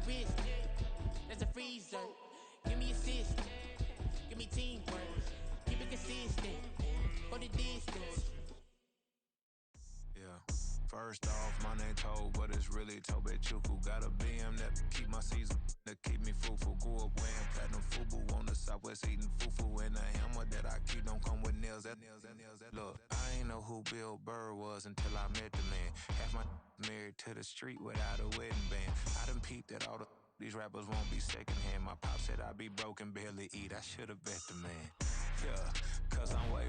wrist, that's a freezer. Give me assist, give me teamwork. Keep it consistent, go the distance. Yeah. First off, my name Toe, but it's really Tobe Chuku. Got a BM that keep my season, that keep me fufu. Grew up wearing platinum fubu on the Southwest eating fufu. And the hammer that I keep don't come with nails. Look, I ain't know who Bill Burr was until I met the man. Half my married to the street without a wedding band. I done peeped at all these rappers won't be secondhand. My pop said I'd be broken, barely eat. I should've bet the man. Yeah, cause I'm way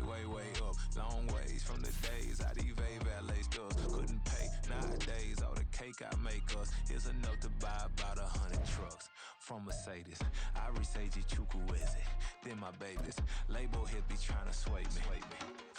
up. Long ways from the days I evade valet stores. Couldn't pay nowadays. All the cake I make us is enough to buy about 100 trucks. From Mercedes, I resage Chukwueze. Then my babies, label hit be trying to sway me.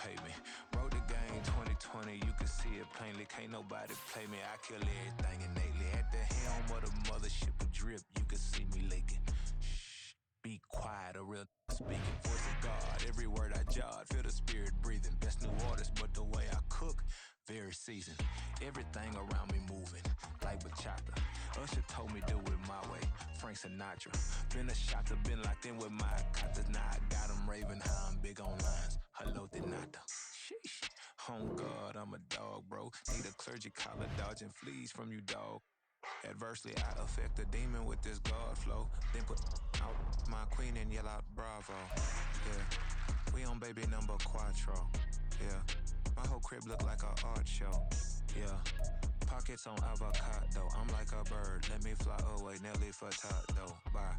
Pay me. Wrote the game 2020, you can see it plainly. Can't nobody play me, I kill everything innately. At the helm of the mothership of drip, you can see me leaking. Shh, be quiet, a real speaking. Voice of God, every word I jot, feel the spirit breathing. Best new artist, but the way I cook, very seasoned. Everything around me moving, like bachata. Usher told me do it my way, Frank Sinatra. Been a shotter, been locked in with my katas. Now I got them raving how I'm big on lines. Hello, Denata. Sheesh. On God, I'm a dog, bro. Need a clergy collar, dodging fleas from you, dog. Adversely, I affect the demon with this God flow. Then put out my queen and yell out bravo. Yeah, we on baby number quattro. Yeah, my whole crib look like an art show. Yeah, pockets on avocado. I'm like a bird, let me fly away. Nelly Furtado, bye.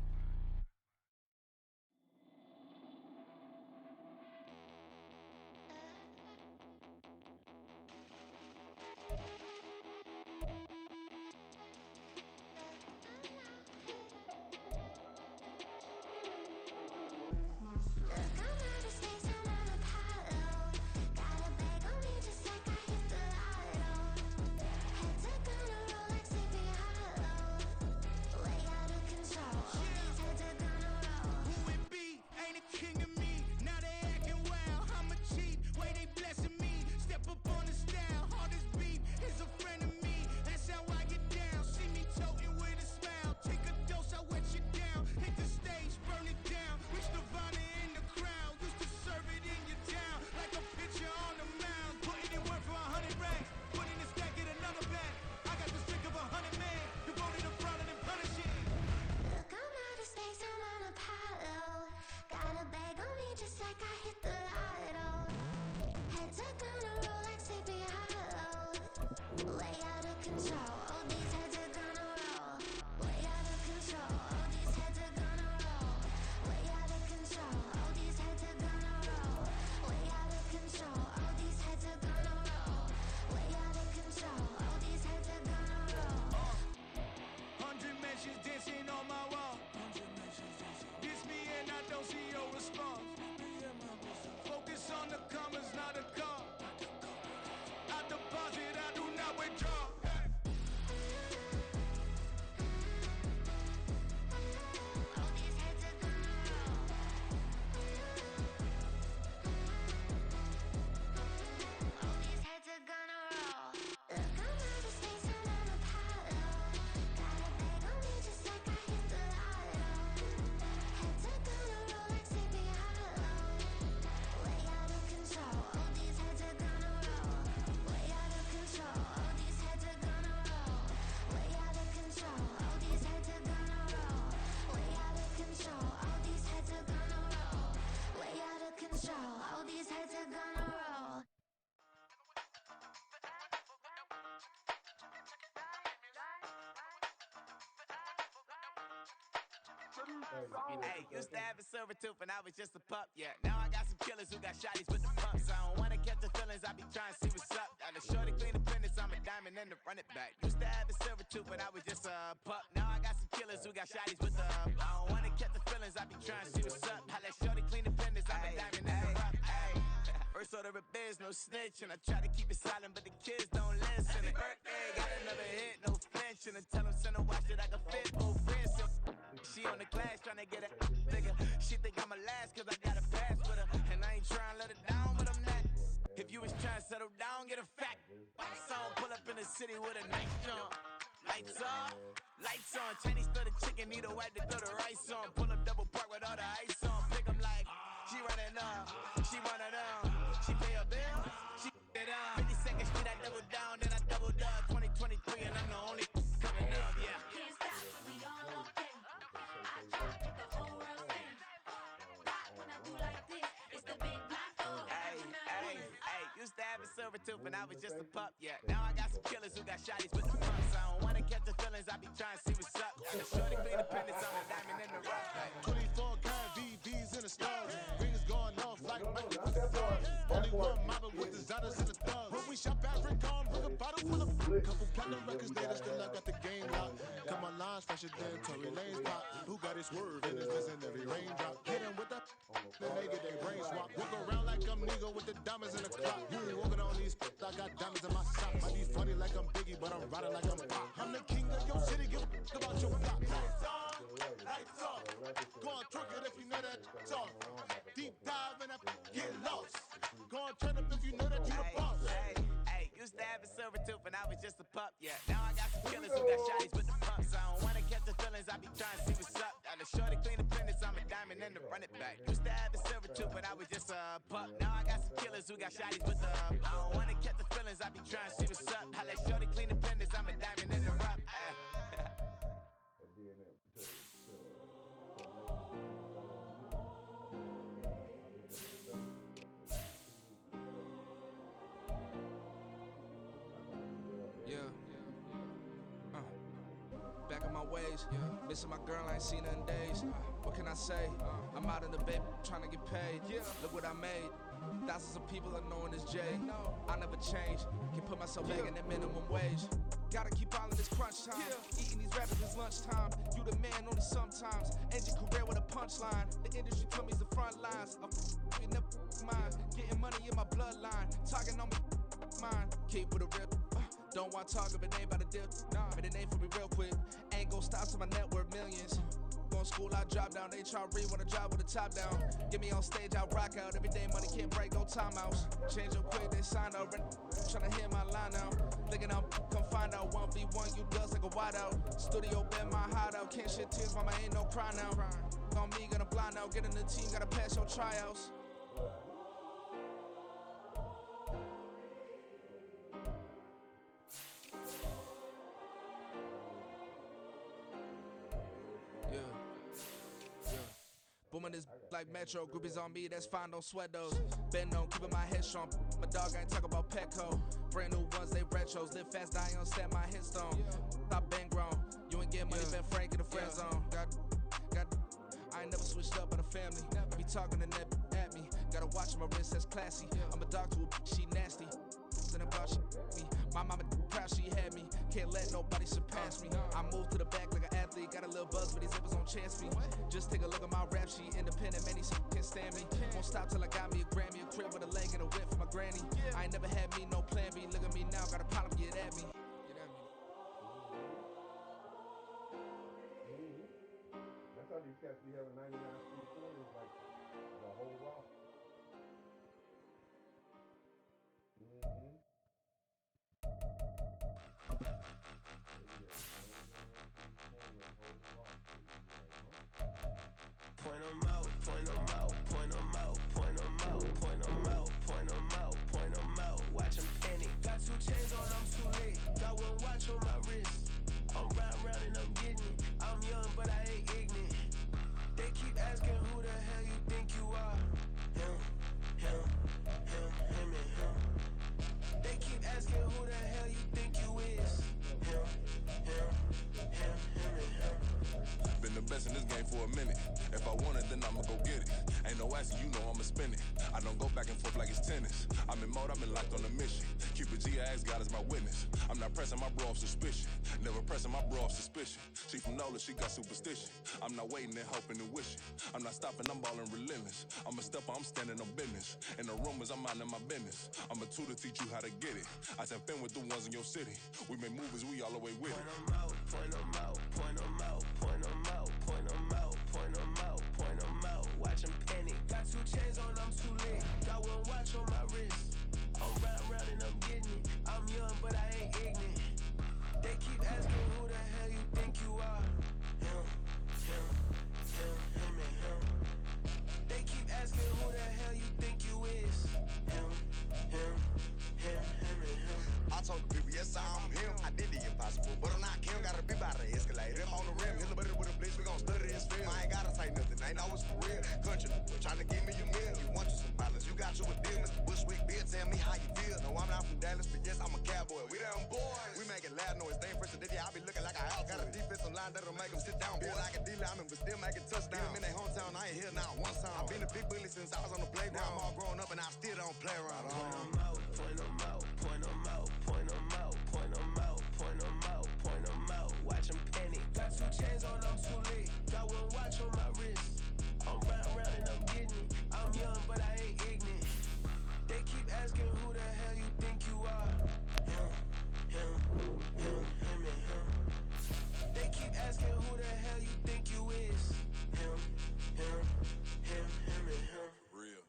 Hey, used to have a silver tooth and I was just a pup, yeah. Now I got some killers who got shotties with the pumps. I don't wanna catch the feelings, I be trying to see what's up. Got a shorty clean the pendants, I'm a diamond and to run it back. Used to have a silver tooth and I was just a pup. Now I got some killers who got shotties with the I don't wanna catch the feelings, I be trying to see what's up. I let shorty clean the pendants, I'm a diamond and to rough. First order of biz, no snitch, and I try to keep it silent, but the kids don't listen. And birthday, got another hit, no flinching. And tell them send a watch that I can fit both wrists. She on the glass trying to get a nigga. She think I'm a last cause I got a pass with her. And I ain't trying to let her down, but I'm not. If you was trying to settle down, get a fact. Song pull up in the city with a nice jump. Lights on, Chinese throw the chicken, need a wipe to throw the rice on. Pull up double park with all the ice on. Pick 'em like, she running up, she running up. She pay a bill, she it up. 52nd Street, I double down, then I doubled up. 2023, and I'm the only coming up, yeah. Can't stop, we all okay. I try to make the whole world sing. Rock when I do like this, it's the big block. Hey, used to have a silver tooth and I was just a pup, yeah. Now I got some killers who got shotties with the pumps. I don't wanna catch the feelings, I be trying to see what's up. The shorty clean the pendants, I'm a diamond in the rough. 24 karat VVs in the stars. Rings going off like Michael with the stars. Only one mobbing with designers in the thugs. When we shop African, bring a bottle full of couple platinum records later, still I got the game locked. Come on lines fresher than Tory Lane's pop. Who got his swerve and his listen every raindrop. Hit him with the then they get their brain swap. Walk around like I'm nigga with the diamonds in the clock. You ain't walking on these I got diamonds in my sock. Might be funny like I'm Biggie, but I'm riding like I'm Pop. I'm the king of your city, give a about your block. Lights on, lights off. Go on, twerk it if you know that it's off. Deep dive and get lost. Go on, turn up if you know that you the boss. Hey, used to have a silver tooth and I was just a pup, yeah. Now I got some killers who got shotties with the pumps. I don't wanna catch the feelings, I be trying to see what's up. Got the shorty clean the pendants, I'm a diamond and to run it back. Used to have a silver tooth, but I was just a pup. Now I got some killers who got shotties with the I don't wanna catch the feelings, I be trying to see what's up. I let shorty clean the pendants, I'm a diamond in the rough. Back on my ways, missing my girl, I ain't seen her in days. What can I say? I'm out in the baby, trying to get paid. Look what I made. Thousands of people are knowing this Jay. I never change, can put myself back in the minimum wage. Gotta keep all in this crunch time. Eating these rappers is lunchtime. You the man only sometimes. End your career with a punchline. The industry told me it's the front lines. I'm you never mine. Getting money in my bloodline. Talking on me, mine. Keep with a real. Don't want to talk if it ain't about a dip. But it ain't for me real quick. Ain't gon' stop till my net worth millions. Going school, I drop down. They try to read when I drop with the top down. Get me on stage, I rock out. Every day money can't break, no timeouts. Change up quick, they sign up. Tryna hear my line out. Thinking I'm come find out 1v1, you does like a wideout. Studio been my hideout. Can't shed tears, mama ain't no cry now. On me, gonna blind out. Get in the team, gotta pass your tryouts. Booming this like Metro, groupies on me, that's fine, don't sweat those. Been on, keeping my head strong. My dog ain't talk about Petco. Brand new ones, they retros. Live fast, die on set my headstone. Stop been grown. You ain't getting money, been Frank in the friend zone. I ain't never switched up on the family. Be talking to net at me. Gotta watch my wrist, that's classy. I'm a dog to a she nasty. And about she me. My mama proud she had me. Can't let nobody surpass me. I moved to the back like an athlete. Got a little buzz, but these zippers don't chance me. Just take a look at my rap sheet. Independent, man, these can't stand me. Won't stop till I got me a Grammy. A crib with a leg and a whip for my granny. I ain't never had me, no plan B. Look at me now, got a problem, get at me. That's how these cats be having 99 speed quarters, like the whole roster. Point 'em out, point 'em out, point 'em out, point 'em out, point 'em out, point 'em out, point 'em out. Watch 'em panic. Got 2 chains on, I'm too late. Got 1 watch on my wrist. I'm round and I'm getting it. I'm young, but I ain't ignorant. They keep asking who the hell you think you are. Him, him, him, him, and him. They keep asking who the hell you think you is. Him, him, him, him, and him. Been the best in this game for a minute. If I want it, then I'ma go get it. Ain't no asking, you know I'ma spin it. I don't go back and forth like it's tennis. I'm in mode, I've been locked on a mission. Cupid G, I ask God as my witness. I'm not pressing my bro off suspicion. Never pressing my bro off suspicion. She from Nola, she got superstition. I'm not waiting and hoping and wishing. I'm not stopping, I'm ballin' relentless. I'm a stepper, I'm standing on business. In the rumors, I'm minding my business. I'm a tutor, teach you how to get it. I said, fin with the ones in your city. We make movies, we all the way with it. Point 'em out, point 'em out, point 'em out, point 'em out, point 'em out, point 'em out, point 'em out. Watch 'em panic. Got 2 chains on, I'm too late. Got 1 watch on my wrist. I'm round and I'm getting it. I'm young, but I ain't ignorant. They keep asking who saw I'm him. I did the impossible, but I'm not Kim. Gotta be by the escalator. Him on the rim, hit the butter with a blitz. We gon' study this film. I ain't gotta say nothing, ain't always for real. Country boy, tryna give me a meal. You want you some violence, you got you a deal. Mr. Bushwick, Bill, tell me how you feel. No, I'm not from Dallas, but yes, I'm a cowboy. We them boys. We making loud noise. They ain't fresh to this, I be looking like a house. Got a defensive line that'll make them sit down. Feel like a D-lineman, but still making touchdowns. In their hometown, I ain't here now one time. I've been a big bully since I was on the playground. I'm all grown up and I still don't play around. Point them out, point them out, point them out, point them out, point them out, point them out, point them out. Watch them panic. Got 2 chains on, I'm too late. Got 1 watch on my wrist. I'm round and I'm getting it. I'm young, but I ain't ignorant. They keep asking who the hell you think you are. Him and him. They keep asking who the hell you think you is. Him and him. Real.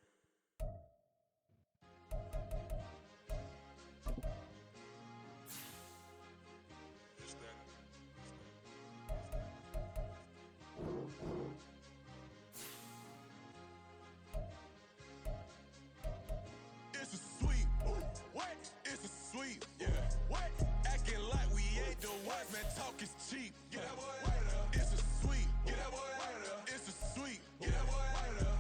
It's a sweep. What? It's a sweep. Yeah. What? Acting like we ain't the ones, man. Talk is cheap. Get that boy out of there. It's a sweep. Get that boy out of there. It's a sweep. Get that boy out of there.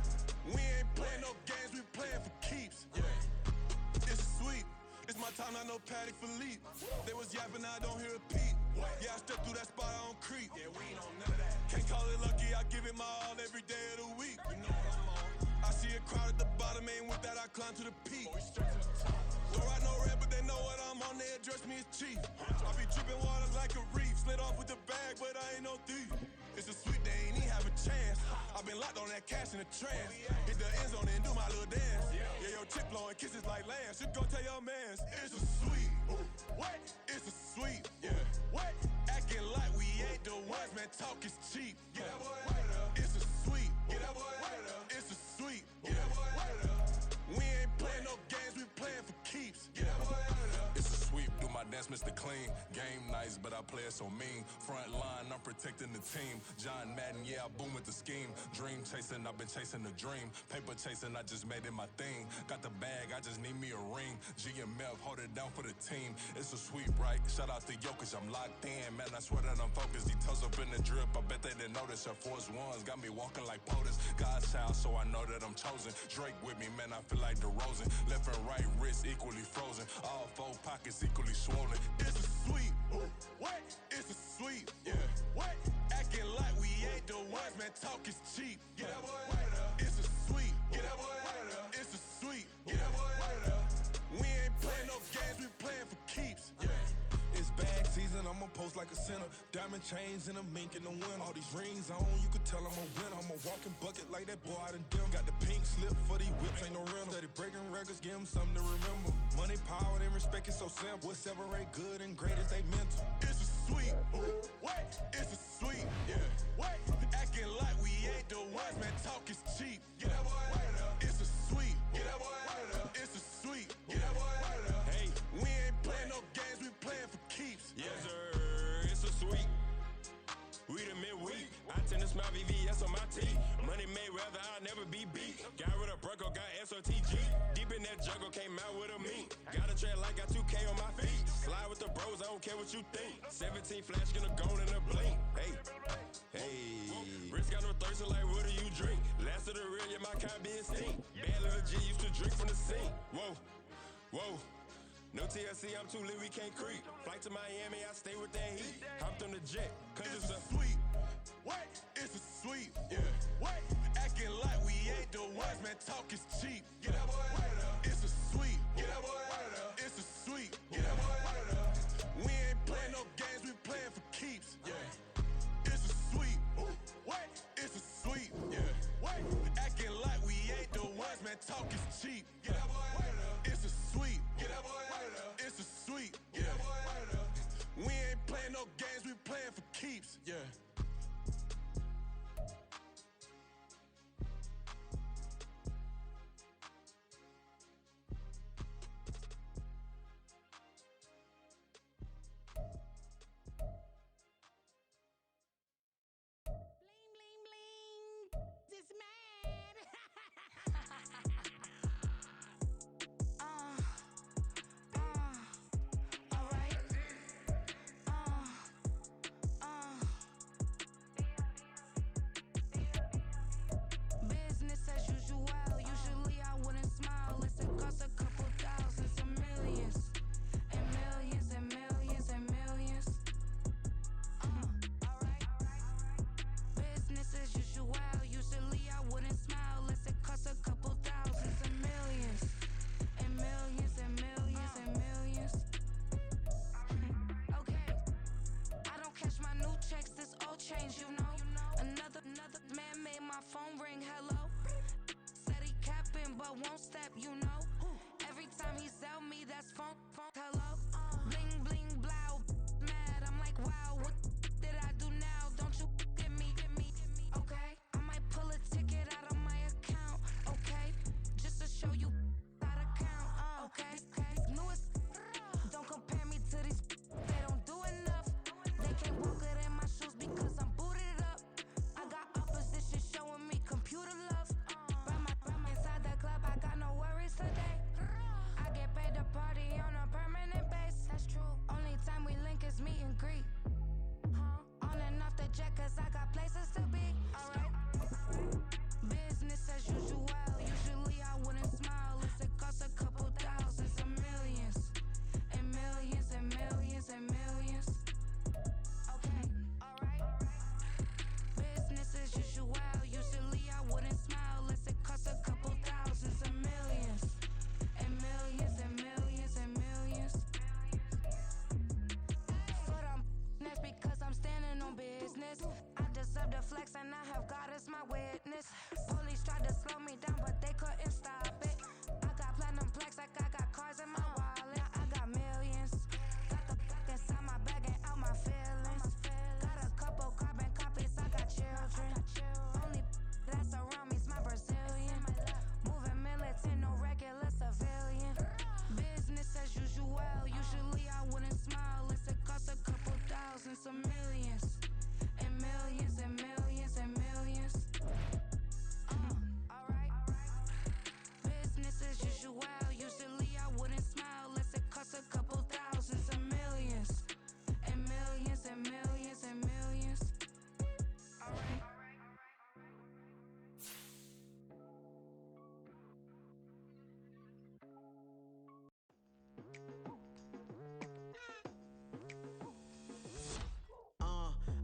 We ain't playing no games, we playing for keeps. Yeah. It's a sweep. It's my time, not no Paddock Philippe. They was yapping, I don't hear a peep. Yeah, I step through that spot, I don't creep. Yeah, we ain't on none of that. Can't call it lucky, I give it my all every day of the week. You know what I'm on. I see a crowd at the bottom, and with that I climb to the peak. Don't ride no red, but they know what I'm on, they address me as chief. I be dripping water like a reef, slid off with the bag, but I ain't no thief. It's a sweet, they ain't even have a chance. I been locked on that cash in the trance. Hit the end zone and do my little dance. Yeah, your chick blowing kisses like lambs. You go tell your mans, it's a sweet. What? It's a sweet. Yeah. What? Acting like we ain't the ones, man. Talk is cheap. Get that boy out of there. It's a sweet. Get that boy out of there. It's a sweet. Get that boy out of there. We ain't playing no games, we playing for keeps. Get that boy out of there. It's a sweep, do my dance, Mr. Clean. Game nice, but I play it so mean. Front line, I'm protecting the team. John Madden, yeah, I boom with the scheme. Dream chasing, I've been chasing the dream. Paper chasing, I just made it my thing. Got the bag, I just need me a ring. G and Mel, hold it down for the team. It's a sweep, right? Shout out to Jokic, I'm locked in. Man, I swear that I'm focused. These toes up in the drip, I bet they didn't notice. Air Force Ones got me walking like POTUS. God's child, so I know that I'm chosen. Drake with me, man, I feel like DeRozan. Left and right wrist equally frozen. All 4 pockets equally swollen. It's a sweep. What? It's a sweep. Yeah. What? Acting like we ain't the ones, man. Talk is cheap. Get that boy out of there. It's a sweep. Get that boy out of there. It's a sweep. Get that boy out of there. We ain't playing no games, we playing for keeps. Yeah. It's bag season, I'ma post like a sinner. Diamond chains and a mink in the winter. All these rings on, you could tell I'm a winner. I'm a walking bucket like that boy out in dim. Got the pink slip for these whips, ain't no rental. Steady breaking records, give them something to remember. Money, power, and respect is so simple. What separate good and great is they mental. It's a sweep. What? It's a sweep. Yeah. What? Acting like we ain't the ones, man. Talk is cheap. Get that boy out of there. It's a sweep. Get that boy out of there. It's a sweep. Get that boy out of there. Hey, we ain't playing no games, we playing for keeps. Yes, sir. It's a sweep. We the midweek. I tend to smile VVS on my teeth. Money made rather I'll never be beat. Got rid of Bronco, got SOTG. Deep in that jungle, came out with a meat. Got a trail like got 2K on my feet. Slide with the bros, I don't care what you think. 17 flash gonna go in a blink. Hey, wrist got no thirst, like what do you drink? Last of the real, yeah, my kind be extinct. Bad little G used to drink from the sink. Whoa. No TLC, I'm too lit, we can't creep. Flight to Miami, I stay with that heat. Hopped on the jet, cause it's a sweep. What? It's a sweep. Yeah. What? Acting like we ain't the ones, man. Talk is cheap. Get that boy out of there. It's a sweep. Get that boy out of there. It's a sweep. Get that boy out of there. We ain't playing no games, we playing for keeps. Yeah. It's a sweep. What? It's a sweep. Yeah. What? Acting like we ain't the ones, man. Talk is cheap. Get that boy out of there. It's a sweep. Get that boy out of there. It's a sweep. Get that boy out of there. We ain't playing no games, we playing for keeps. Yeah. Alright. change, you know. Another man made my phone ring, hello. Said he capping, but won't step, you know. Every time he sell me, that's phone, hello. Bling, bling, blow, mad. I'm like, wow, what did I do now? Don't you get me, okay? I might pull a ticket out of my account, okay? Just to show you how to count, okay? Newest, don't compare me to these, they don't do enough. They can't walk it in my shoes because I'm booted up. I got opposition showing me computer love. Ram inside the club, I got no worries today. I get paid to party on a permanent base. That's true. Only time we link is meet and greet. On and off the jet, cause I got places to be. Alright. Business as usual. Usually I wouldn't smile. It costs a couple thousands and millions. And millions and millions and millions. Okay, alright. Business as usual. Usually I wouldn't smile. It costs a couple thousands and millions. And millions and millions and millions. For them, that's because I'm standing on business. I deserve the flex and I have God as my witness. Police tried to slow me down, but they couldn't stop it. I got platinum plaques like I got cars in my wallet. I got millions. Got the fuck inside my bag and out my feelings. Got a couple carbon copies, I got children. Only that's around me's my Brazilian. Moving militant, no regular civilian. Business as usual. Usually I wouldn't smile. It costs a couple thousands of millions. And millions and millions and millions. Alright. Business as usual. Usually I wouldn't smile. It costs a couple thousands of millions. And millions and millions and millions. Alright.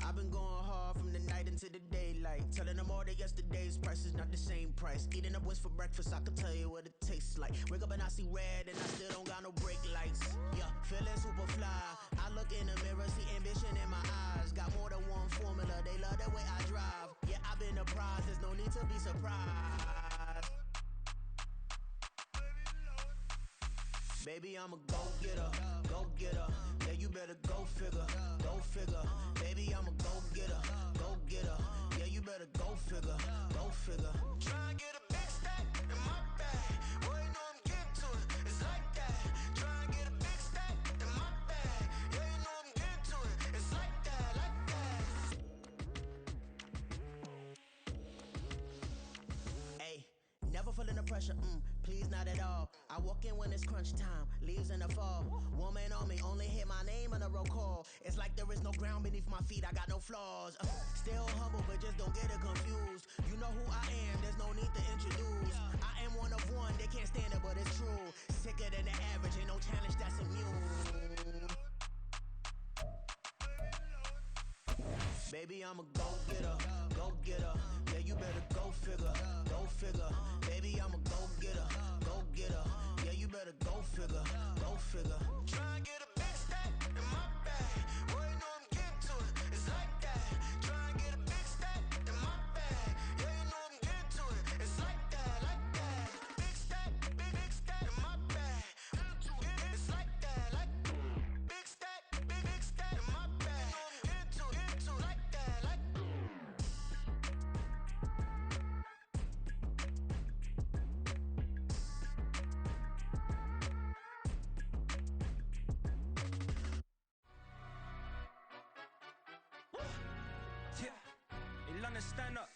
I've been going hard from the night into the daylight. Telling them all that yesterday's price is not the same price. Eating up wings for breakfast, I can tell you what it tastes like. Wake up and I see red and I still don't got no brake lights. Yeah, feeling super fly. I look in the mirror, see ambition in my eyes. Got more than one formula, they love the way I drive. Yeah, I've been the prize, there's no need to be surprised. Baby, I'm a go-getter, go-getter. Yeah, you better go figure, go figure. Baby, I'm a go-getter, go-getter. Yeah, you better go figure, go figure. Try and get a big stack in my bag. Boy, you know I'm getting to it, it's like that. Try and get a big stack in my bag. Yeah, you know I'm getting to it, it's like that, like that. Hey, never feeling the pressure, please not at all. I walk in when it's crunch time, leaves in the fall. Woman on me, only hit my name on a roll call. It's like there is no ground beneath my feet, I got no flaws. Still humble, but just don't get it confused. You know who I am, there's no need to introduce. I am one of one, they can't stand it, but it's true. Sicker than the average, ain't no challenge that's immune. Baby, I'm a go-getter, go-getter. Yeah, you better go figure, go figure. Baby, I'm a go-getter, go-getter. Yeah, you better go figure, go figure. Try and get a big stack in my bag. Boy, you know I'm getting to it, it's like that. Try and get a big stack in my bag. Yeah, you know I'm getting to it, it's like that, like that. Big stack, big stack in my bag. It's like that, like big stack, big stack in my bag. You know I'm getting to it, like that, like. In London, stand up.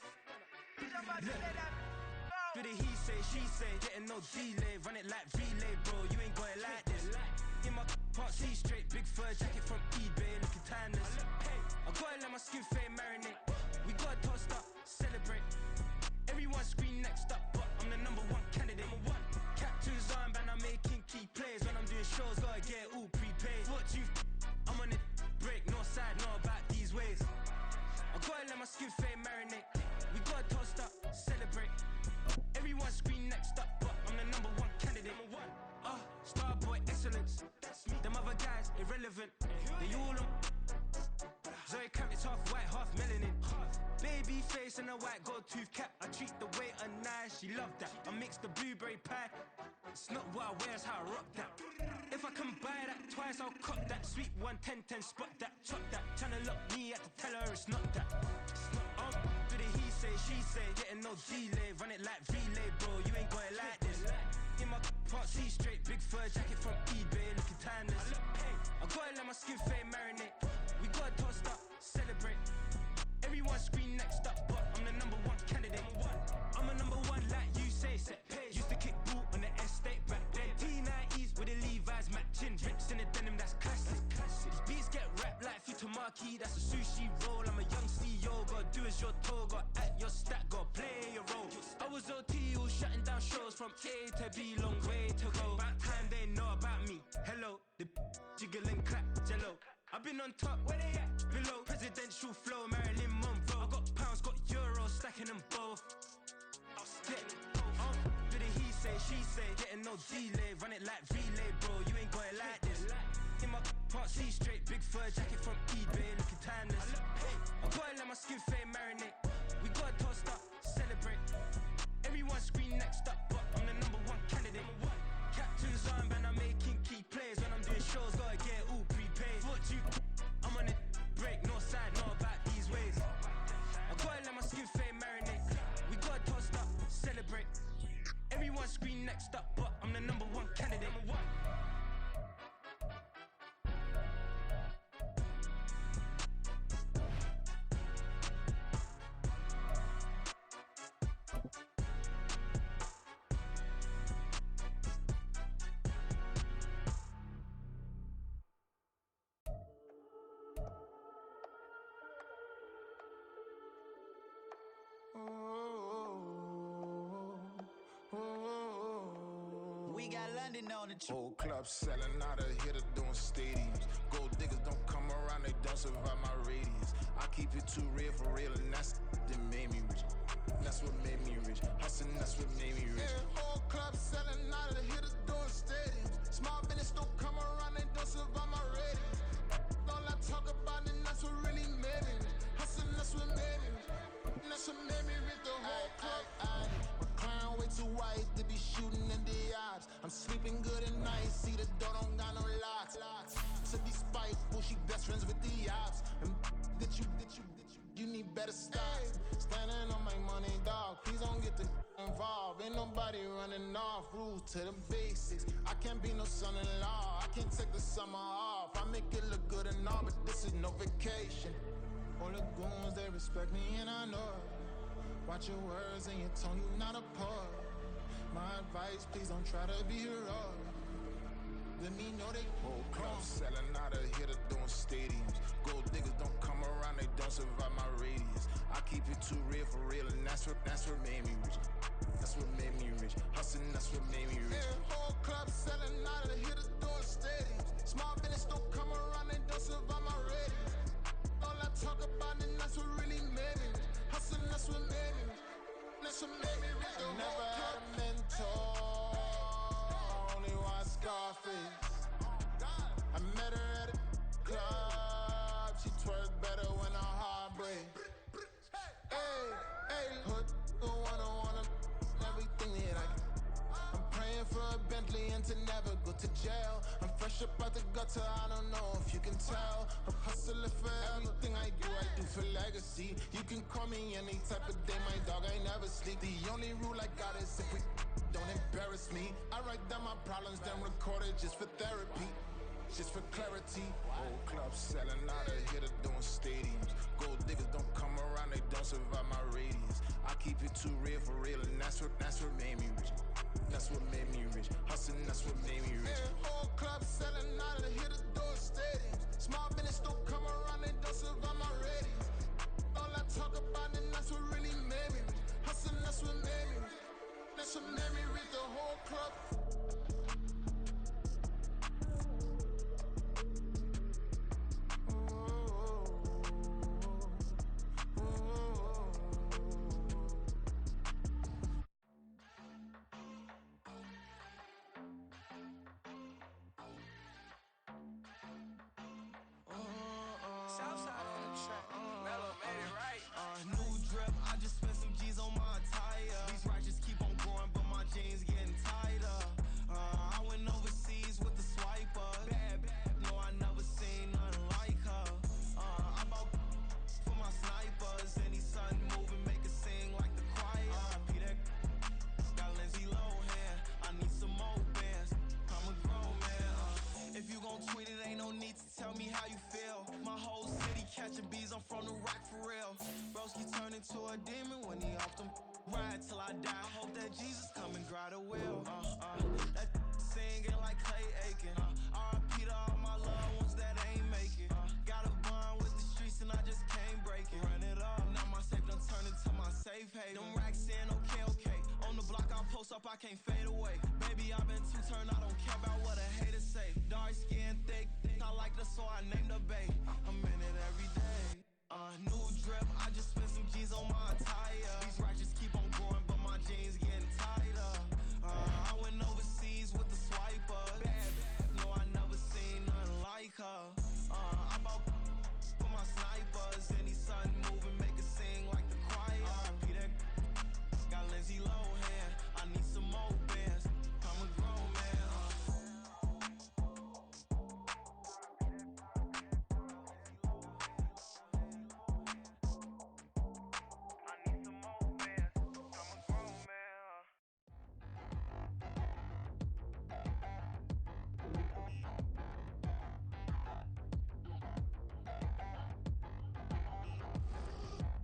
Do the he say, she say, getting no delay. Run it like relay, bro. You ain't got it like this. In my part C straight, big fur jacket from eBay, looking timeless. I gotta let my skin fade marinate. We gotta toast up, celebrate. Everyone scream next up, but I'm the number one candidate. Captain's armband, I'm making key plays. When I'm doing shows, gotta get it all prepaid. What you I'm on it, break, no side, know about these ways. I gotta let my skin fade marinate. We gotta toast up, celebrate. Everyone scream next up, but I'm the number one candidate. Starboy excellence. Them other guys irrelevant. They all on. Zoe Kravitz half white, half melanin. in a white gold tooth cap. I treat the waiter nice, she love that. I mix the blueberry pie. It's not what I wear, it's how I rock that. If I can buy that twice, I'll cut that. Sweet 110, spot that, chop that. Tryna lock me, I have to tell her it's not that. Do the he say, she say, getting no delay. Run it like relay, bro, you ain't got it like this. In my part C straight, big fur jacket from eBay, looking timeless. I gotta let my skin fade marinate. We gotta toast up, celebrate. Everyone scream next up, but I'm the number one candidate. I'm a number one like you say, set pace. Used to kick boot on the estate back then. T90s with the Levi's matching. Rips in the denim, that's classic. These beats get wrapped like futamaki, that's a sushi roll. I'm a young CEO, gotta do as you're told. Gotta act your stat, gotta play your role. I was OT, all shutting down shows from A to B, long way to go. About time they know about me. Hello, the jiggle and clap, jello. I've been on top, where they at? Below, presidential flow, Marilyn Monroe. I got pounds, got euros, stacking them both. Get do the he say, she say, getting no delay. Run it like relay, bro, you ain't got it like this. In my part C straight, big fur jacket from eBay, looking timeless. I gotta let my skin fade marinate. We gotta toast up, celebrate. Everyone scream next up, but I'm the number one candidate. Captain's armband, I'm making key plays. When I'm doing shows, gotta get all prepaid. What you? I'm on it, break, no side, not about these ways. I gotta let my skin fade marinate. We gotta toast up, celebrate. Everyone scream next up, but I'm the number one candidate. We got London on the trip. Whole club selling out of hitter doing stadiums. Gold diggers don't come around, they don't survive my radius. I keep it too real for real, and that's that made me rich. That's what made me rich. Hustling, that's what made me rich. Yeah, whole club selling out of hitters doing stadiums. Small business don't come around, they don't survive my radius. All I talk about, and that's what really made me rich. Hustling, that's what made me rich. That's what made me rich. The whole club. My clown way too white to be shooting in the odds. I'm sleeping good at night, see the door don't got no locks. To be spiteful, she best friends with the ops. And you need better stocks. Standing on my money, dog. Please don't get the involved. Ain't nobody running off. Rules to the basics. I can't be no son-in-law. I can't take the summer off. I make it look good and all, but this is no vacation. All the goons, they respect me and I know it. Watch your words and your tone, you not a poet. My advice, please don't try to be heroic. Let me know they whole club selling out of hitter doing stadiums. Gold diggers don't come around, they don't survive my radius. I keep it too real for real, and that's what made me rich. That's what made me rich. Hustling, that's what made me rich. Yeah, whole club selling out of hitters doing stadiums. Small business don't come around, they don't survive my radius. All I talk about, and that's what really made me rich. Hustling, that's what made me rich. That's what made me rich. I never had a mentor. Only one Scarface. I met her at a club. She twerk better when her heart breaks. Hey, hood, wanna everything that I can. I'm praying for a Bentley and to never go to jail. I'm fresh up out the gutter, I don't know if you can tell. I'm hustling for everything I do for legacy. You can call me any type of day, my dog, I never sleep. The only rule I got is if we don't embarrass me. I write down my problems, then record it just for therapy. Just for clarity. Whole club selling out of hitter doing stadiums. Gold diggers don't come around, they don't survive my radius. I keep it too real for real, and that's what made me rich. That's what made me rich. Hustling, that's what made me rich. Yeah, whole club selling out of hitter doing stadiums. Small business don't come around, they don't survive my radius. All I talk about, and that's what really made me rich. Hustling, that's what made me rich. That's what made me rich. The whole club. Southside on the track. Mellow made it right. New drip, drip, I just spent some G's on my attire. These righteous keep on growing, but my jeans getting tighter. I went overseas with the swiper. Bad, no, I never seen nothing like her. I bought for my snipers. Any son moving, make it sing like the choir. Peter got Lindsay Lohan. I need some more bands. I'm a grown man. If you gon' tweet it, ain't no need to tell me how you feel. My whole city catching bees, I'm from the rack for real. Broski turned into a demon when he off them. Ride till I die. I hope that Jesus come and grab the wheel. That singing like Clay Aiken. R.I.P. to all my loved ones that ain't make it. Got a bond with the streets and I just can't break it. Run it up, now my safe done turned into my safe haven. Them racks in, okay. On the block I post up, I can't fade away. Baby, I've been too turned, I don't care about what a hater say. Dark skin, thick, I like the so I named the bae. I'm in it every day. New drip, I just spent some G's on my attire. These righteous keep on growing, but my jeans getting tighter. I went overseas with the swiper. Bad, no, I never seen nothing like her. I bought for my snipers. Any son moving, make it sing like the choir. Peter got Lindsay Lohan. I need some more bands. I'm a grown man.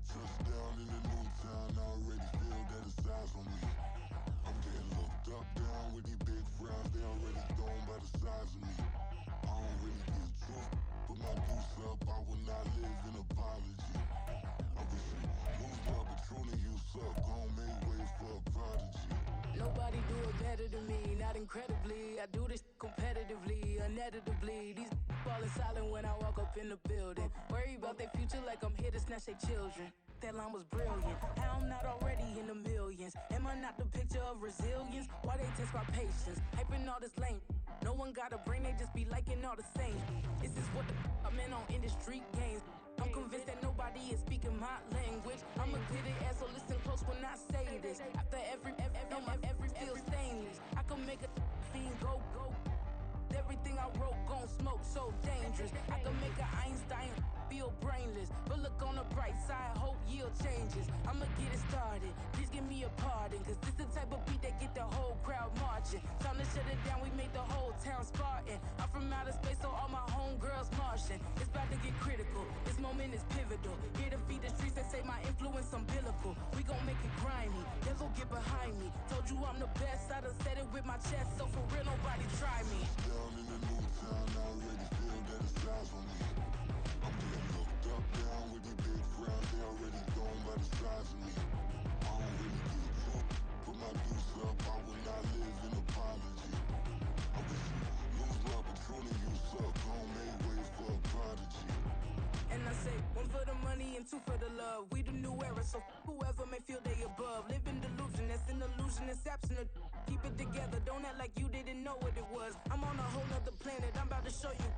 Touchdown in the new town, I already feel that it's eyes on me. I'm getting looked up, down with these big frowns, they already gone by the size of me. I don't really get truth, put my deuce up, I will not live in apology. I wish you lose love, but truly you suck, gon' make way for a prodigy. Nobody do it better than me, not incredibly. I do this competitively, uneditably. These falling silent when I walk up in the building. Worry about their future like I'm here to snatch their children. That line was brilliant. How I'm not already in the millions? Am I not the picture of resilience? Why they test my patience? Hyping all this lame. No one got a brain, they just be liking all the same. This is what the I'm in on industry games. I'm convinced that nobody is speaking my language. I'ma clear the air, so listen close when I say this. After every feel stainless. I can make a fiend go. Everything I wrote gon' smoke, so dangerous. I can make an Einstein feel brainless. But look on the bright side, hope yield changes. I'ma get it started, please give me a pardon. Cause this the type of beat that get the whole crowd marching. Time to shut it down, we made the whole town Spartan. I'm from outer space, so all my homegirls Martian. It's about to get critical, this moment is pivotal. Here to feed the streets, they say my influence umbilical. We gon' make it grimy, devil get behind me. Told you I'm the best, I done said it with my chest. So for real, nobody try me. Down in the new town, I already feel that it's eyes on me. I'm getting looked up, down with these big frowns, they already gone by the size of me. I don't really get truth, put my deuce up, I will not live in apology. I wish you lose love, but truly you suck, gon' make way for a prodigy. And I say, one for the money and two for the love. We the new era, so whoever may feel they above. Live in delusion, that's an illusion, it's absent. Keep it together, don't act like you didn't know what it was. I'm on a whole nother planet, I'm about to show you.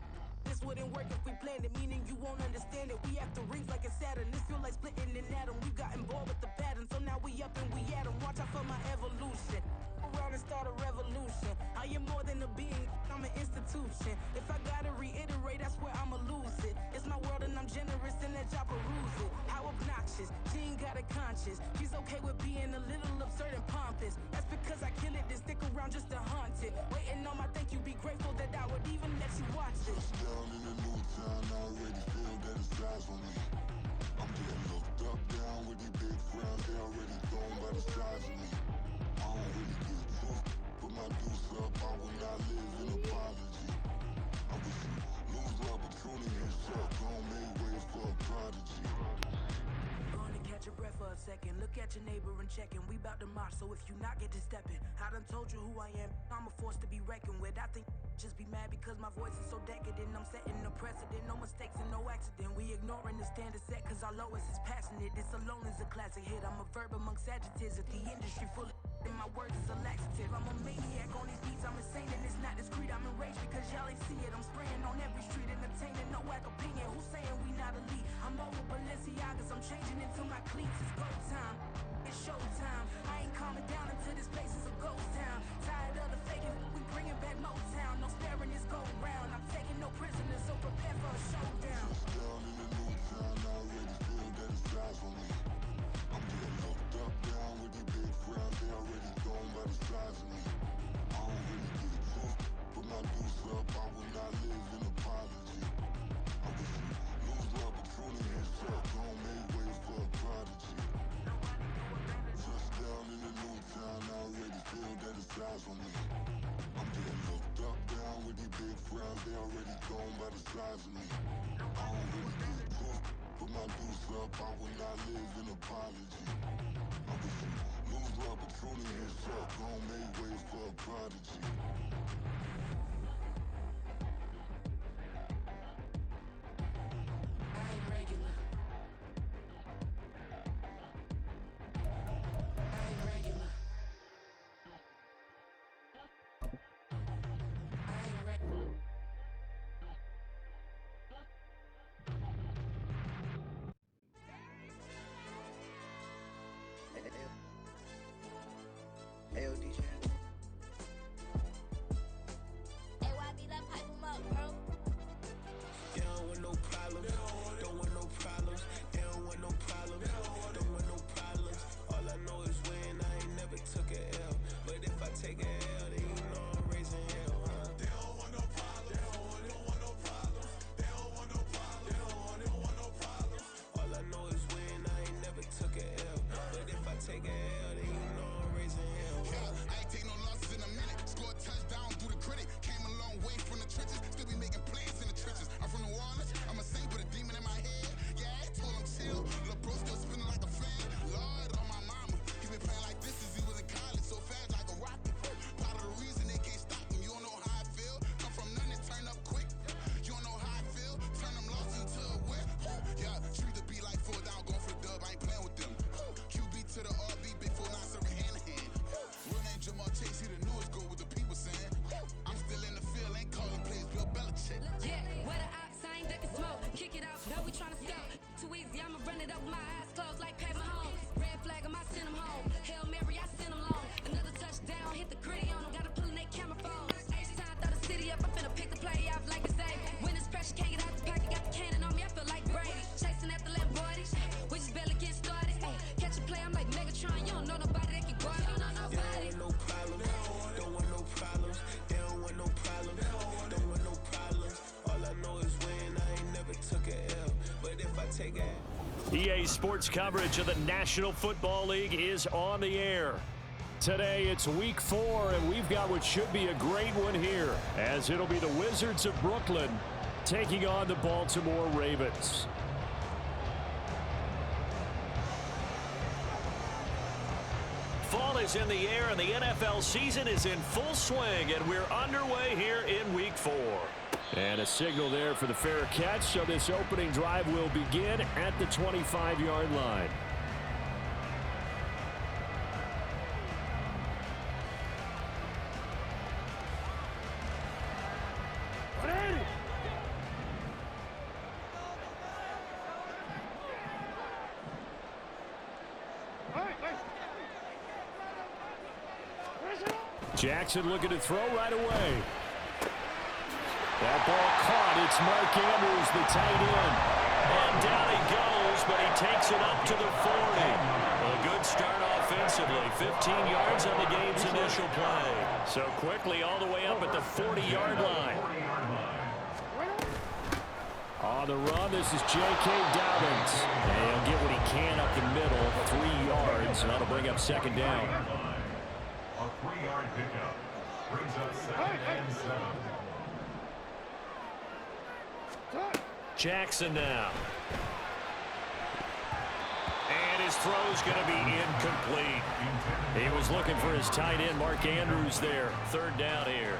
This wouldn't work if we planned it, meaning you won't understand it. We have to rings like a Saturn, this feel like splitting an atom. We got involved with the pattern, so now we up and we at 'em. Watch out for my evolution. Around and start a revolution. I am more than a being, I'm an institution. If I gotta reiterate, that's where I'ma lose it. It's my world and I'm generous and that y'all peruse it. How obnoxious, she ain't got a conscience. She's okay with being a little absurd and pompous. That's because I kill it, then stick around just to haunt it. Waiting on my thank you, be grateful that I would even let you watch it. Down in the new town, I already feel that it's eyes on me. I'm getting looked up, down with these big frowns, they already gone by the size of me. I don't really get truth, put my deuce up, I will not live in apology. I wish you lose love, but truly you suck, gon' make way for a prodigy. Gonna catch your breath for a second. Look at your neighbor and checking. We bout to march, so if you not get to stepping. I done told you who I am. I'm a force to be reckoned with. I think just be mad because my voice is so decadent. I'm setting a precedent, no mistakes and no accident. We ignoring the standard set cause our lowest is passionate. This alone is a classic hit. I'm a verb amongst adjectives. If the industry full of and my words is a laxative. I'm a maniac on these beats, I'm insane and it's not discreet. I'm enraged because y'all ain't see it. I'm spraying on every street, entertaining, no whack opinion. Who's saying we not elite? I'm over Balenciagas, I'm changing into my cleats. It's gold showtime. I ain't calming down until this place is a ghost town. Tired of the faking, we bringing back Motown. No sparing this go round. I'm taking no prisoners, so prepare for a showdown. Down in the new town, I already feel that it's eyes on me. I'm getting looked up, down with these big frowns. They already gone by the size of me. I don't really get it too. Put my deuce up, I will not live in apology. I wish you lose love, but truly hits up. Don't make way for a prodigy. Just down in the new town, I already feel that it's eyes on me. I'm getting looked up, down with these big frowns. They already gone by the size of me. I don't really get it too. Put my deuce up, I will not live in apology. I wish you lose love, but truly hits up. Don't make way for a prodigy. Ayo, DJ. They don't want no problems. Don't want no problems. They don't want no problems. Don't want no problems. All I know is when I ain't never took a L. But if I take a L, then you know I'm raising hell, huh? They don't want no problems. They don't want no problems. They don't want no problems. They don't want no problems. All I know is when I ain't never took a L. But if I take a L, then you know I'm raising hell, huh? I ain't take no losses in a minute. Scored touchdown through the critic. Came a long way from the trenches. Still be making plays in the trenches. I'm from New Orleans. I'm a saint with a demon in my head. Yeah, I told him chill. Lil' bro still spinning like a fan. Lord on my mama. He been playing like this since he was in college. So fast like a rocket. Part of the reason they can't stop him. You don't know how I feel. Come from nothing and turn up quick. You don't know how I feel. Turn them losses into a whip. Yeah, treat the beat like 4 down. Going for the dub. I ain't playing with them. QB to the RB. Big 4 9 serving hand to hand. Real name Jamal Chase. He the newest goal with the people saying. I'm still in the field. Ain't calling plays. Bill Belichick. Yeah, where the ops, I ain't ducking smoke. Kick it out, know we tryna scout. Too easy, I'ma run it up with my eyes closed like Pat Mahomes. Red flag, I might send him home. Hail Mary, I send him long. Another touchdown, hit the gritty on him. Gotta pull in that camera phone. H-time, throw the city up. I'm finna pick the play off like it's David. When it's pressure, can't get out the pocket. Got the cannon on me, I feel like Brady. Chasing after Lamborghini. We just barely get started. Ay, catch a play, I'm like Megatron. You don't know nobody that can guard it. You know nobody. No problems. Don't want no problems. They don't want no problems. Don't want no problems. All I know is when I ain't never took a L. But if I take a EA Sports coverage of the National Football League is on the air. Today it's week 4, and we've got what should be a great one here, as it'll be the Wizards of Brooklyn taking on the Baltimore Ravens. Fall is in the air, and the NFL season is in full swing, and we're underway here in week 4. And a signal there for the fair catch, so this opening drive will begin at the 25-yard line. Jackson looking to throw right away. That ball caught. It's Mark Andrews, the tight end. And down he goes, but he takes it up to the 40. A good start offensively. 15 yards on the game's initial play. So quickly all the way up at the 40-yard line. On the run, this is J.K. Dobbins. And he'll get what he can up the middle. 3 yards, and that'll bring up second down. A 3-yard pickup brings up 2nd and 7. Jackson now. And his throw's going to be incomplete. He was looking for his tight end, Mark Andrews, there. 3rd down here.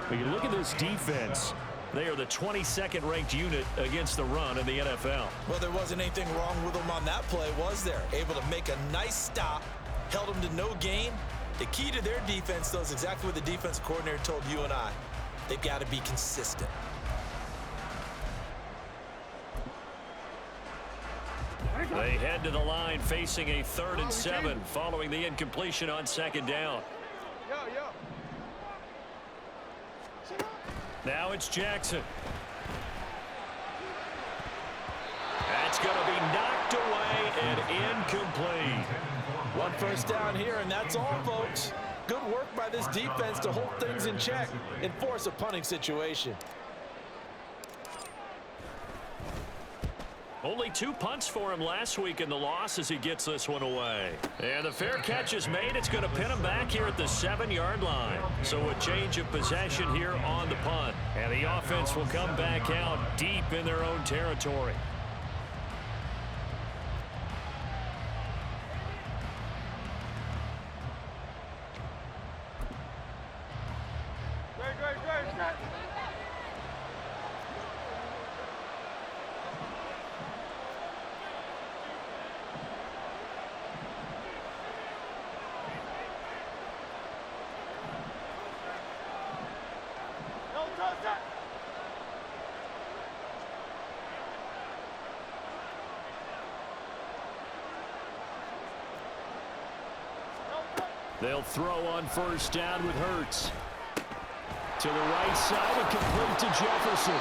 But you look at this defense. They are the 22nd ranked unit against the run in the NFL. Well, there wasn't anything wrong with them on that play, was there? Able to make a nice stop, held them to no gain. The key to their defense, though, is exactly what the defensive coordinator told you and I. They've got to be consistent. They head to the line facing a 3rd and 7 following the incompletion on 2nd down. Now it's Jackson. That's going to be knocked away and incomplete. 1 first down here, and that's all, folks. Good work by this defense to hold things in check and force a punting situation. Only 2 punts for him last week in the loss as he gets this one away. And the fair catch is made. It's going to pin him back here at the 7-yard line. So a change of possession here on the punt. And the offense will come back out deep in their own territory. They'll throw on 1st down with Hurts. To the right side and complete to Jefferson.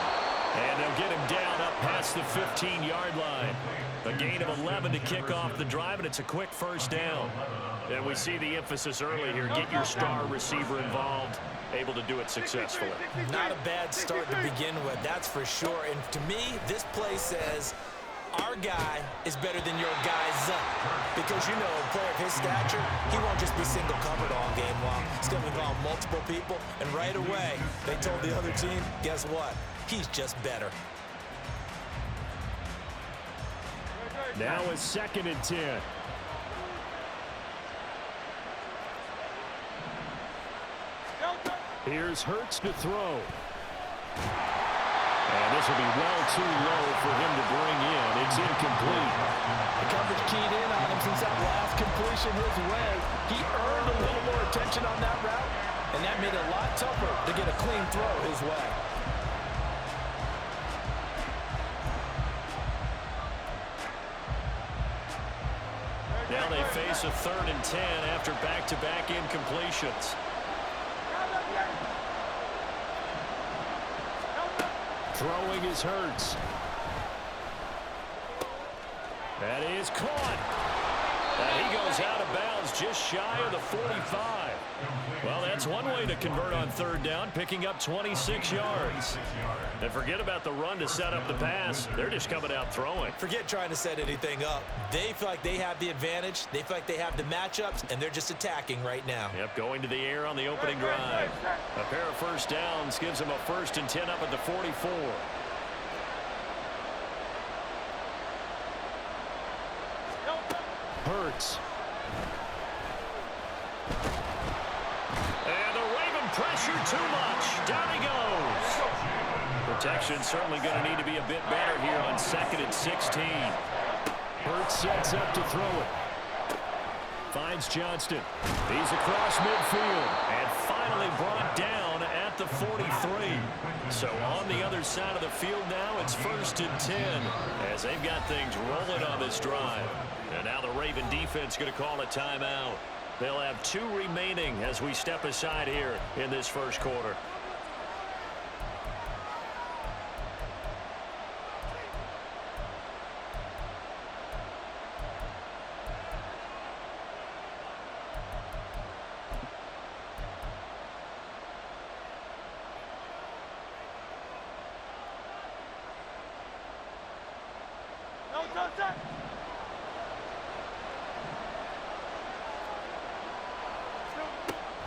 And they'll get him down up past the 15-yard line. A gain of 11 to kick off the drive, and it's a quick 1st down. And we see the emphasis early here. Get your star receiver involved. Able to do it successfully. Not a bad start to begin with, that's for sure. And to me, this play says our guy is better than your guy's. Because, you know, a player of his stature, he won't just be single covered all game long. He's going to involve multiple people, and right away, they told the other team, guess what? He's just better. Now a 2nd and 10. Here's Hurts to throw. And this will be well too low for him to bring in. It's incomplete. The coverage keyed in on him since that last completion his way. He earned a little more attention on that route, and that made it a lot tougher to get a clean throw his way. Now they face a 3rd and 10 after back-to-back incompletions. Throwing is Hurts. That is caught. And he goes out of bounds just shy of the 45. Well, that's one way to convert on 3rd down, picking up 26 yards. And forget about the run to set up the pass. They're just coming out throwing. Forget trying to set anything up. They feel like they have the advantage. They feel like they have the matchups, and they're just attacking right now. Yep, going to the air on the opening drive. A pair of 1st downs gives them a 1st and 10 up at the 44. Hurts. And the Raven pressure too much. Down he goes. Protection certainly going to need to be a bit better here on 2nd and 16. Hurts sets up to throw it. Finds Johnston. He's across midfield and finally brought down at the 43. So on the other side of the field now, it's 1st and 10 as they've got things rolling on this drive. And now the Raven defense going to call a timeout. They'll have 2 remaining as we step aside here in this 1st quarter.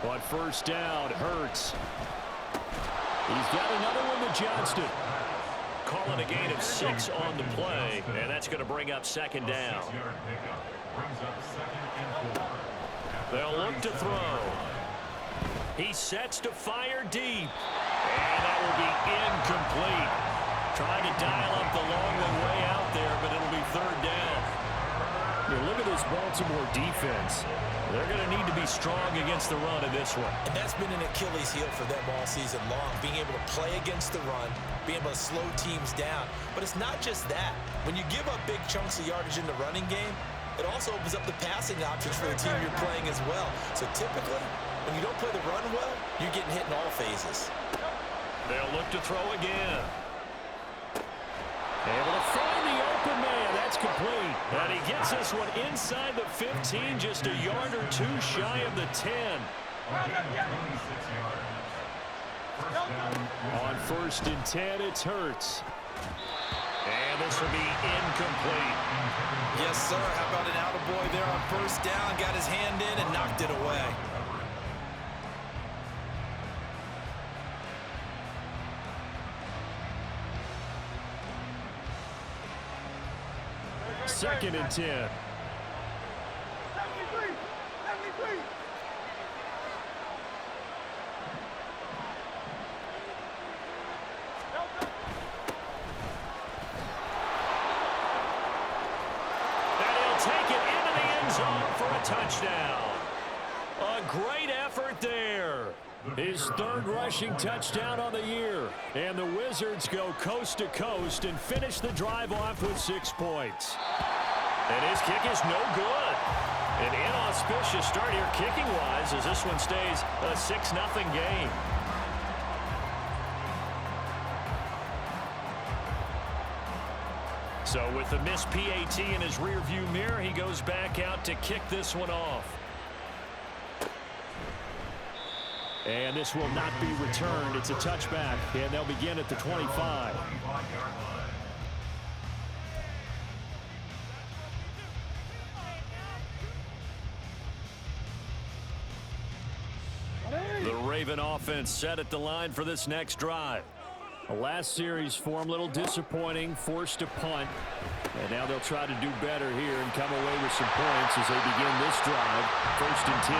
On 1st down, Hurts. He's got another one to Johnston. Calling a gain of 6 on the play, and that's going to bring up 2nd down. They'll look to throw. He sets to fire deep, and that will be incomplete. Trying to dial up the long way out there, but it'll be 3rd down. You look at this Baltimore defense. They're going to need to be strong against the run in this one. And that's been an Achilles heel for them all season long, being able to play against the run, being able to slow teams down. But it's not just that. When you give up big chunks of yardage in the running game, it also opens up the passing options for the team you're playing as well. So typically, when you don't play the run well, you're getting hit in all phases. They'll look to throw again. Able to find the open man. That's complete. And he gets this one inside the 15, just a yard or two shy of the 10. On 1st and 10, it's Hurts. And this will be incomplete. Yes, sir. How about an attaboy there on 1st down? Got his hand in and knocked it away. Second and 10. 73. And he'll take it into the end zone for a touchdown. A great effort there. His 3rd rushing touchdown on the year. And the Wizards go coast to coast and finish the drive off with 6 points. And his kick is no good. An inauspicious start here kicking-wise as this one stays a 6-0 game. So with the missed PAT in his rearview mirror, he goes back out to kick this one off. And this will not be returned. It's a touchback, and they'll begin at the 25. The Raven offense set at the line for this next drive. The last series for him, a little disappointing, forced to punt. And now they'll try to do better here and come away with some points as they begin this drive. 1st and 10.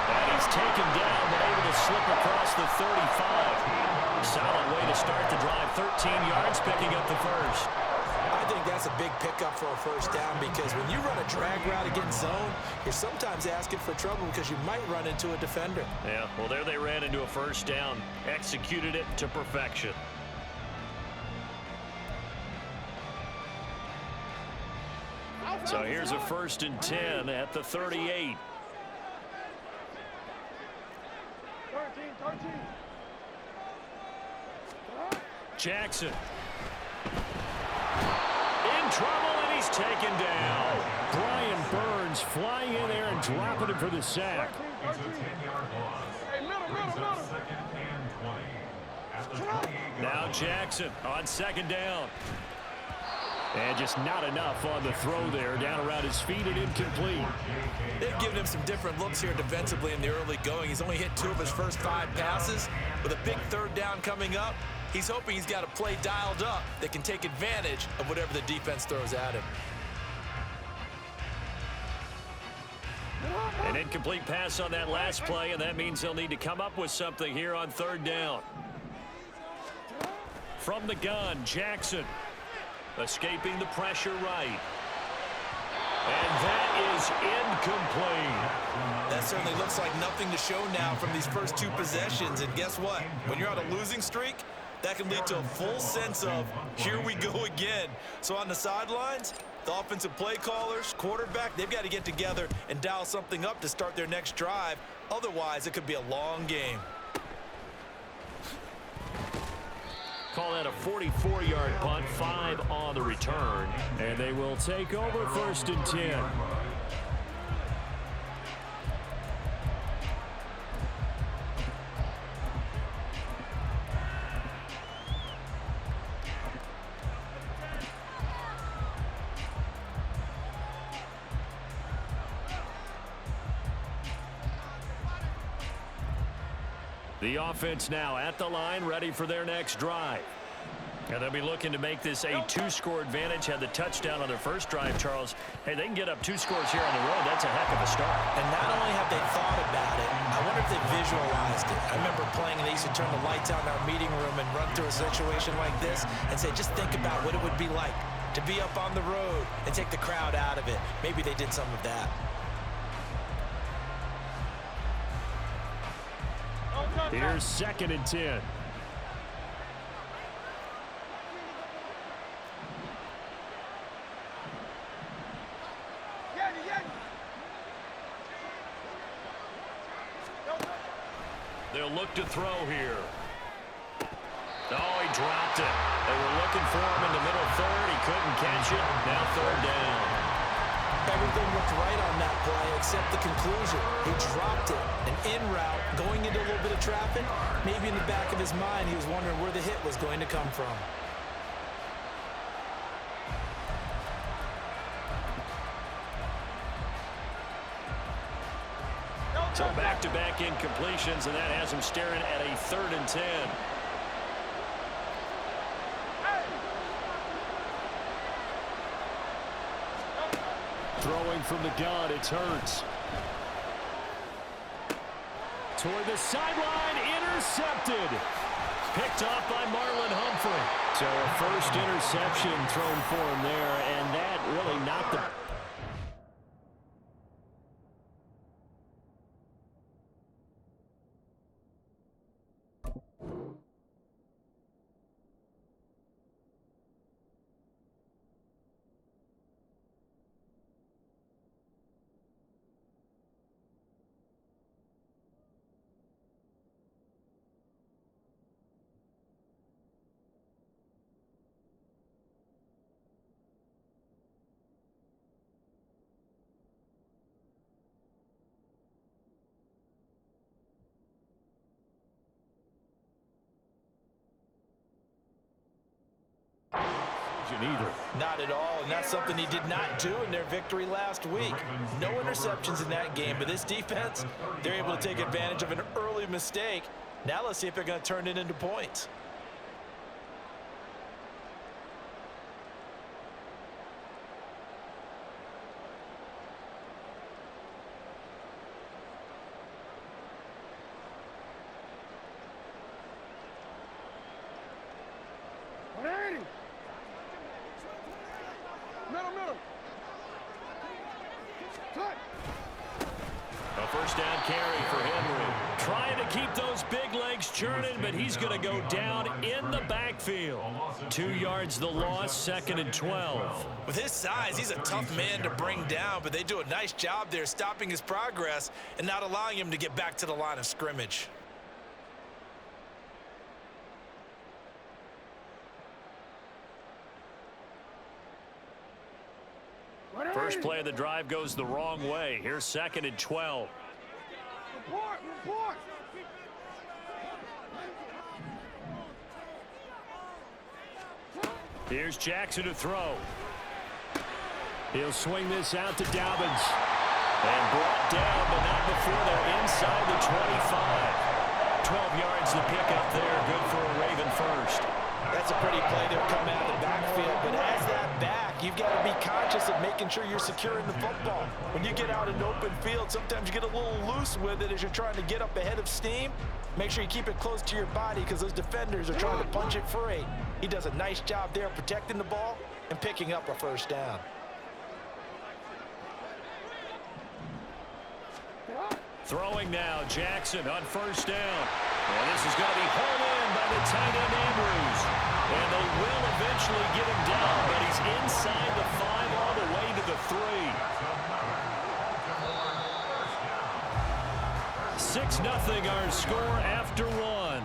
And he's taken down, but able to slip across the 35. Solid way to start the drive. 13 yards, picking up the first. I think that's a big pickup for a 1st down because when you run a drag route against zone, you're sometimes asking for trouble because you might run into a defender. Yeah, well, there they ran into a 1st down. Executed it to perfection. So here's a 1st and 10 at the 38. 13. Jackson. In trouble, and he's taken down. Brian Burns flying in there and dropping him for the sack. It's a 10-yard loss. Second and 20. Now Jackson on 2nd down. And just not enough on the throw there. Down around his feet and incomplete. They've given him some different looks here defensively in the early going. He's only hit 2 of his first 5 passes. With a big 3rd down coming up, he's hoping he's got a play dialed up that can take advantage of whatever the defense throws at him. An incomplete pass on that last play, and that means they'll need to come up with something here on 3rd down. From the gun, Jackson. Escaping the pressure right. And that is incomplete. That certainly looks like nothing to show now from these first 2 possessions. And guess what? When you're on a losing streak, that can lead to a full sense of, here we go again. So on the sidelines, the offensive play callers, quarterback, they've got to get together and dial something up to start their next drive. Otherwise, it could be a long game. Call that a 44-yard punt, 5 on the return. And they will take over 1st and 10. The offense now at the line, ready for their next drive. And they'll be looking to make this a 2-score advantage. Had the touchdown on their first drive, Charles. Hey, they can get up 2 scores here on the road. That's a heck of a start. And not only have they thought about it, I wonder if they visualized it. I remember playing, and they used to turn the lights out in our meeting room and run through a situation like this and say, just think about what it would be like to be up on the road and take the crowd out of it. Maybe they did some of that. Here's 2nd and 10. They'll look to throw here. Oh, he dropped it. They were looking for him in the middle third. He couldn't catch it. Now 3rd down. Everything looked right on that play except the conclusion. He dropped it. An in route, going into a little bit of traffic. Maybe in the back of his mind, he was wondering where the hit was going to come from. So back-to-back incompletions, and that has him staring at a 3rd and 10. Throwing from the gun, it's Hurts. Toward the sideline, intercepted. Picked off by Marlon Humphrey. So a first interception thrown for him there, and that really knocked the... either. Not at all, and that's something he did not do in their victory last week. No interceptions in that game, but this defense, they're able to take advantage of an early mistake. Now let's see if they're going to turn it into points. A first down carry for Henry. Trying to keep those big legs churning, but he's going to go down in the backfield. 2 yards the loss, 2nd and 12. With his size, he's a tough man to bring down, but they do a nice job there stopping his progress and not allowing him to get back to the line of scrimmage. First play of the drive goes the wrong way. Here's 2nd and 12. Report. Here's Jackson to throw. He'll swing this out to Dobbins. And brought down, but not before they're inside the 25. 12 yards the pickup there. Good for a Raven first. That's a pretty play to come out of the backfield, but as that back, you've got to be conscious of making sure you're securing the football. When you get out in open field, sometimes you get a little loose with it as you're trying to get up ahead of steam. Make sure you keep it close to your body because those defenders are trying to punch it free. He does a nice job there protecting the ball and picking up a first down. Throwing now, Jackson on first down. And this is going to be hauled in by the tight end Andrews. And they will eventually get him down, but he's inside the 5 all the way to the 3. 6-0 our score after 1.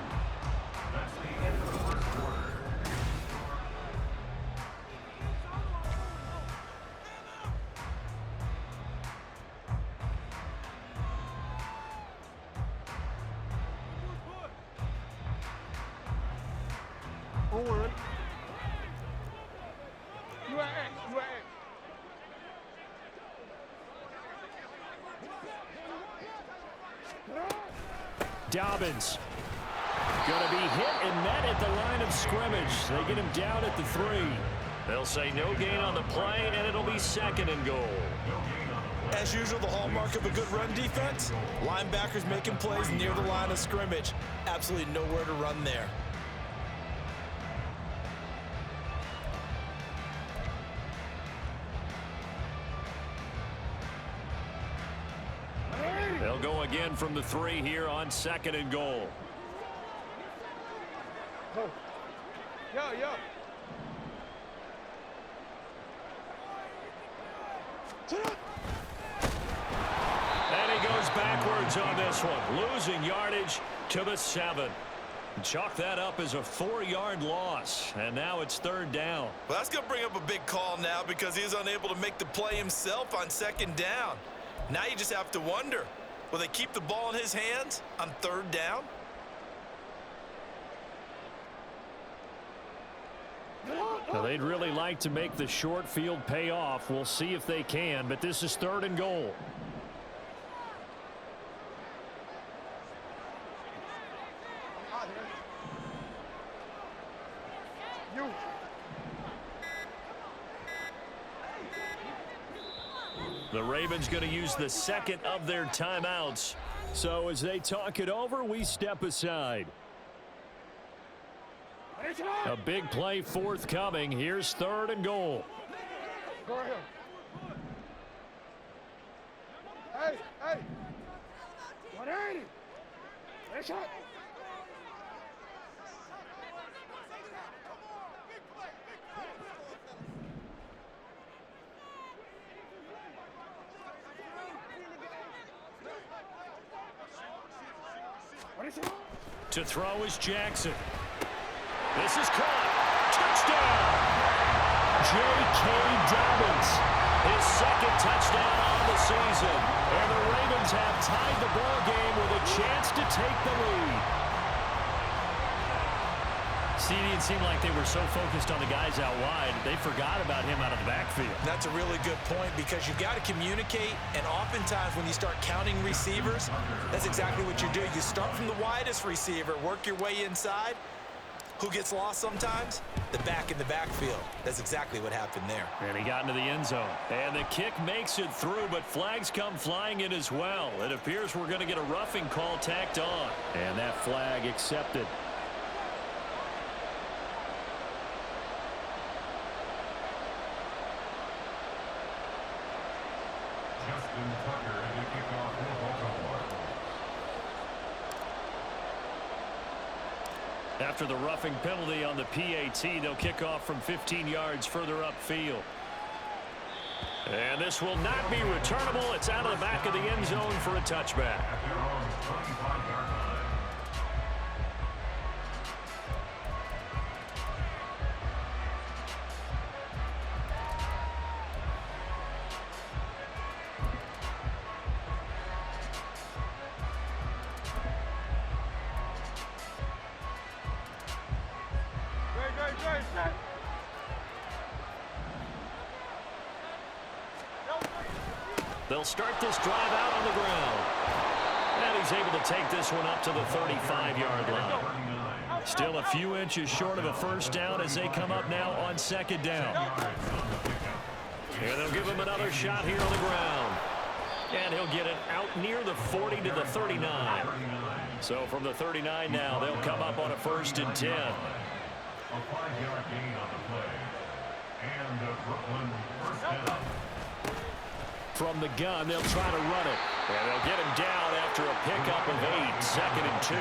Dobbins going to be hit and met at the line of scrimmage. They get him down at the 3. They'll say no gain on the play, and it'll be 2nd and goal. As usual, the hallmark of a good run defense, linebackers making plays near the line of scrimmage. Absolutely nowhere to run there. They'll go again from the 3 here on 2nd and goal. Yo. And he goes backwards on this one, losing yardage to the 7. Chalk that up as a 4-yard loss, and now it's 3rd down. Well, that's going to bring up a big call now because he's unable to make the play himself on 2nd down. Now you just have to wonder, will they keep the ball in his hands on 3rd down? Now, they'd really like to make the short field pay off. We'll see if they can, but this is 3rd and goal. The Ravens going to use the 2nd of their timeouts. So as they talk it over, we step aside. A big play forthcoming. Here's 3rd and goal. Go ahead. Hey. 180. Nice shot. To throw is Jackson. This is caught. Touchdown! J.K. Dobbins, his 2nd touchdown on the season. And the Ravens have tied the ball game with a chance to take the lead. It seemed like they were so focused on the guys out wide, they forgot about him out of the backfield. That's a really good point because you got to communicate, and oftentimes when you start counting receivers, that's exactly what you do. You start from the widest receiver, work your way inside. Who gets lost sometimes? The back in the backfield. That's exactly what happened there. And he got into the end zone. And the kick makes it through, but flags come flying in as well. It appears we're going to get a roughing call tacked on. And that flag accepted. Justin Tucker and the kickoff for Baltimore. After the roughing penalty on the PAT, they'll kick off from 15 yards further upfield. And this will not be returnable. It's out of the back of the end zone for a touchback. At their own 25-yard line. They'll start this drive out on the ground. And he's able to take this one up to the 35-yard line. Still a few inches short of a 1st down as they come up now on 2nd down. And they'll give him another shot here on the ground. And he'll get it out near the 40 to the 39. So from the 39 now, they'll come up on a 1st and 10. A 5-yard gain on the play. And the Brooklyn 1st down. From the gun, they'll try to run it. And they'll get him down after a pickup of 8, 2nd and 2.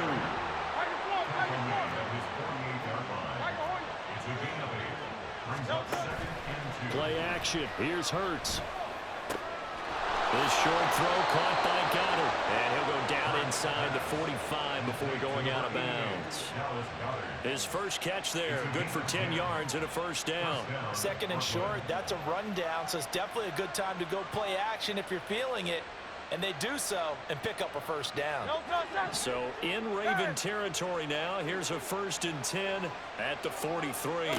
Play action. Here's Hurts. This short throw caught by Goddard. And he'll go down inside the 45 before going out of bounds. His first catch there, good for 10 yards and a 1st down. 2nd and short, that's a rundown, so it's definitely a good time to go play action if you're feeling it. And they do so and pick up a 1st down. So in Raven territory now, here's a 1st and 10 at the 43.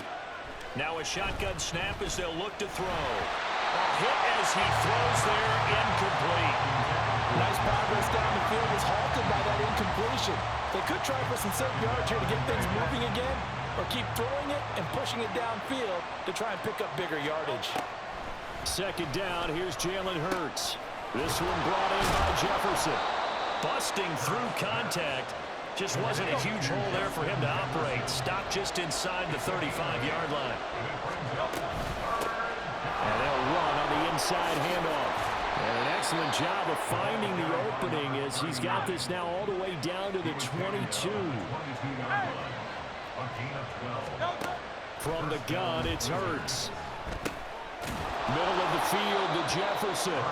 Now a shotgun snap as they'll look to throw. A hit as he throws there, incomplete. Nice progress down the field was halted by that incompletion. They could try for some safe yards here to get things moving again, or keep throwing it and pushing it downfield to try and pick up bigger yardage. 2nd down, here's Jalen Hurts. This one brought in by Jefferson. Busting through contact. Just wasn't a huge hole there for him to operate. Stopped just inside the 35-yard line. And they'll run on the inside handoff. And an excellent job of finding the opening as he's got this now all the way down to the 22. A From the gun, it's Hurts. Middle of the field to Jefferson.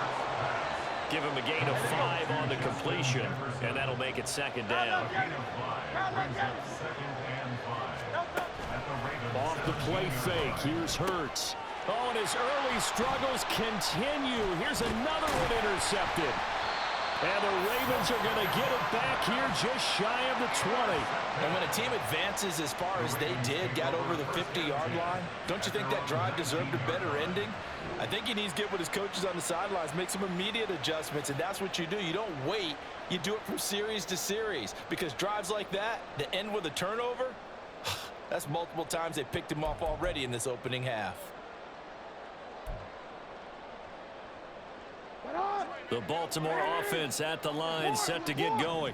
Give him a gain of 5 on the completion, and that'll make it second down. Off the play fake, here's Hurts. Oh, and his early struggles continue. Here's another one intercepted. And the Ravens are going to get it back here just shy of the 20. And when a team advances as far as they did, got over the 50-yard line, don't you think that drive deserved a better ending? I think he needs to get with his coaches on the sidelines, make some immediate adjustments, and that's what you do. You don't wait. You do it from series to series, because drives like that end with a turnover, that's multiple times they picked him off already in this opening half. The Baltimore offense at the line, set to get going.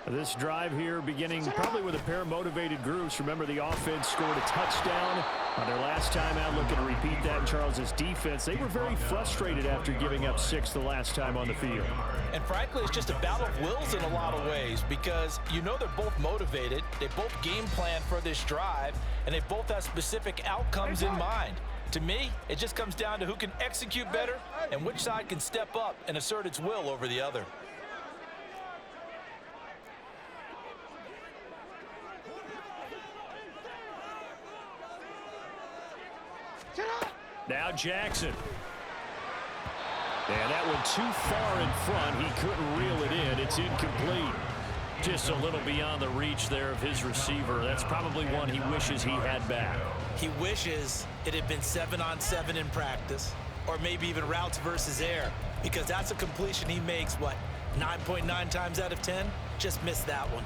This drive here beginning probably with a pair of motivated groups. Remember, the offense scored a touchdown on their last time out. Looking to repeat that in Charles' defense. They were very frustrated after giving up 6 the last time on the field. And frankly, it's just a battle of wills in a lot of ways, because you know they're both motivated. They both game plan for this drive, and they both have specific outcomes in mind. To me, it just comes down to who can execute better and which side can step up and assert its will over the other. Now Jackson. And that one too far in front. He couldn't reel it in. It's incomplete. Just a little beyond the reach there of his receiver. That's probably one he wishes he had back. He wishes it had been 7-on-7 in practice, or maybe even routes versus air, because that's a completion he makes, what, 9.9 times out of 10? Just missed that one.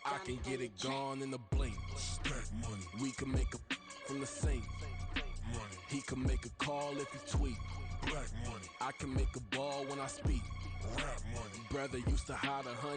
I can get it gone in a blink. Stack money. We can make a from the sink. Money. He can make a call if he tweet. Black money. I can make a ball when I speak. Rap money. Brother used to hide a honey.